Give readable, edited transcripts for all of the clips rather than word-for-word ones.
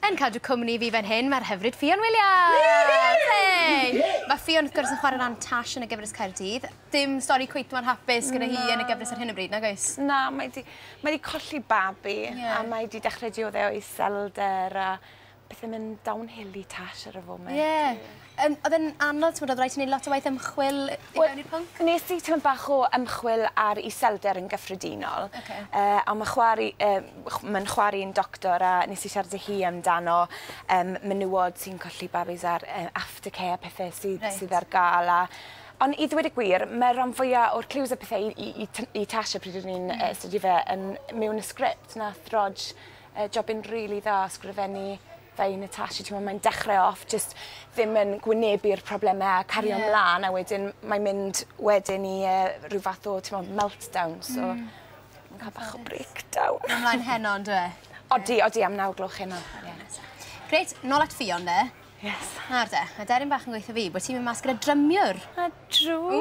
Yn cadw cwmni fi fan hyn, mae'r hyfryd Ffion Williams! Mae Ffion wrth gwrs yn chwarae ran Tash yn y gyfres Caerdydd. Dim stori cweit mor hapus gyda hi yn y gyfres ar hyn o bryd, nag oes? Na, mae di colli babi a mae di dechrau dioddau o iselder a beth yn mynd downhill I Tash ar y foment. Oedd yn anodd, oedd rhaid i wneud lot o waith ymchwil I fewn i'r pwnc? Nes I tymyn bach o ymchwil ar iselder yn gyffredinol. A mae'n chwarae'n doctor a nes I siarad â hi amdano menywod sy'n colli babis ar aftercare pethau sydd ar gael. Ond I ddweud y gwir, mae'r rhan fwyaf o'r cliws a pethau I Tash pryd o'n i'n astudio fe yn mewn y sgript. Nath Rog jobyn rili dda sgrifennu fe yn y Tash. Mae'n dechrau off, just ddim yn gwynebu'r problemau a cario ymlaen, a wedyn mae'n mynd wedyn I rhyw fath o meltdown. So, mae'n cael bach o breakdown. Ymlaen heno, yn dwi? Odi, am 9 gloch heno. Greit, nôl at Ffion de. Yes. Ar de, a deryn bach yn gweithio fi, bod ti'n mynd mas gyda drymiwr. A drw!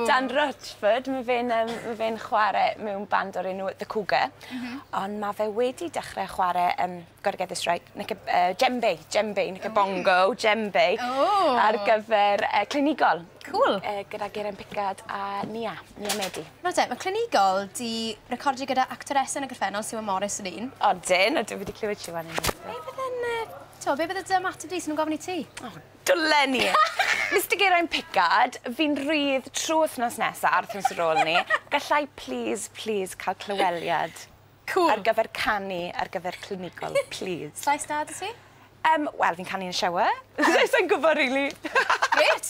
Dan Rutchford, mae fe'n chwarae mewn band o'r enw The Cougar, ond mae fe wedi dechrau chwarae, gotta get this right, djembe, neu bongo, djembe, ar gyfer clinigol. Cool. Gyda Geraint Picard a Nia Medi. No te, mae clinigol di recordio gyda actoresa yn y gorffennol, Sy'n Morris yn un. Odyn, a dwi wedi clywed ti wan yn Be bydd y ymateb di sy'n nhw'n gofyn I ti? Dwlen ni! Mr Geraint Picard, fi'n rhydd trwy wythnos nesaf ar wythnos ar ôl ni. Gallai please cael clyweliad ar gyfer canu ar gyfer clinigol, please. Slais dad y ti? Wel, fi'n canu yn y shower. Sa'n gwybod, really. Gret!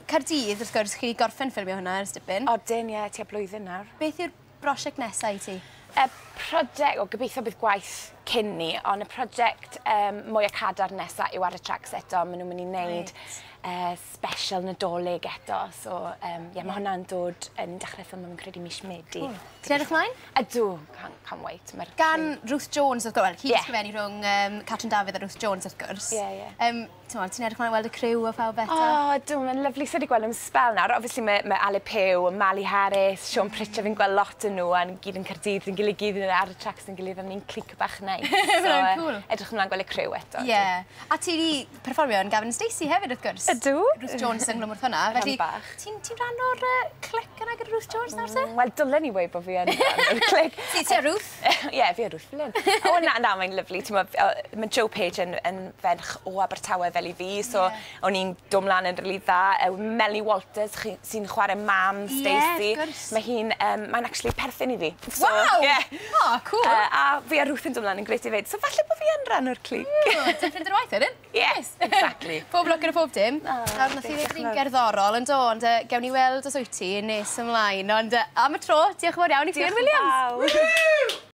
Caerdydd, wrth gwrs, chi wedi gorffen ffilmio hwnna ar ystipyn. Odyn, ie, tua blwyddyn nawr. Beth yw'r brosiect nesaf I ti? Project, gobeithio bydd gwaith cyn ni, ond y project mwy o cadar nesaf yw ar y tracks eto. Maen nhw'n mynd I wneud special nadolig eto. So, mae hwnna'n dod yn dechrau ffilm yn credu mis Medi. Ti'n edrych mlaen? Ydw, can't wait. Gan Ruth Jones, wrth gwrs, hi ysgrifennu rhwng Catrin Dafydd a Ruth Jones, wrth gwrs. Ti'n edrych mlaen weld y criw o pawb eto? Ydw, mae'n lyflu sydd wedi gweld am spel nawr. Obviously, mae Ali Pew, Mali Harris, Sean Pritchard, fi'n gweld lot yn nhw, a'n gyd yn Caerdydd, yn gilydd gyd ar y tracks yn gilydd, a ni'n clic bach neis. So, edrych ymlaen gweld y criw eto. A ti wedi perfformio yn Gavin Stacey hefyd, wrth gwrs? Ydw. Ruth Jones yn glwm wrth hwnna. Felly, ti'n rhan o'r clic yna gyda Ruth Jones nawr te? Wel, dylen ni weid bod fi yn rhan o'r clic. Ti a Ruth? Ie, fi a Ruth Flynn. O, na, mae'n lyflu. Mae Joe Page yn ferch o Abertawe fel I fi, so o'n i'n dod mlaen yn rili dda. Melanie Walters sy'n chwarae mam Stacey. Mae'n actually perthyn I fi. Waw! O, cool. A fi a Ruth yn dod mlaen yn greit I fyd. So falle bod fi yn rhan o'r clic. Ti'n ffrind yr waith wedyn? Yes, exactly. Pob lwc yn y pob dim. Nawr, nath I ddweud ni'n gerddorol yn dod, ond gewn ni weld os wyt ti nes ymlaen. Ond am y tro, diolch yn fawr iawn I Ffion Williams.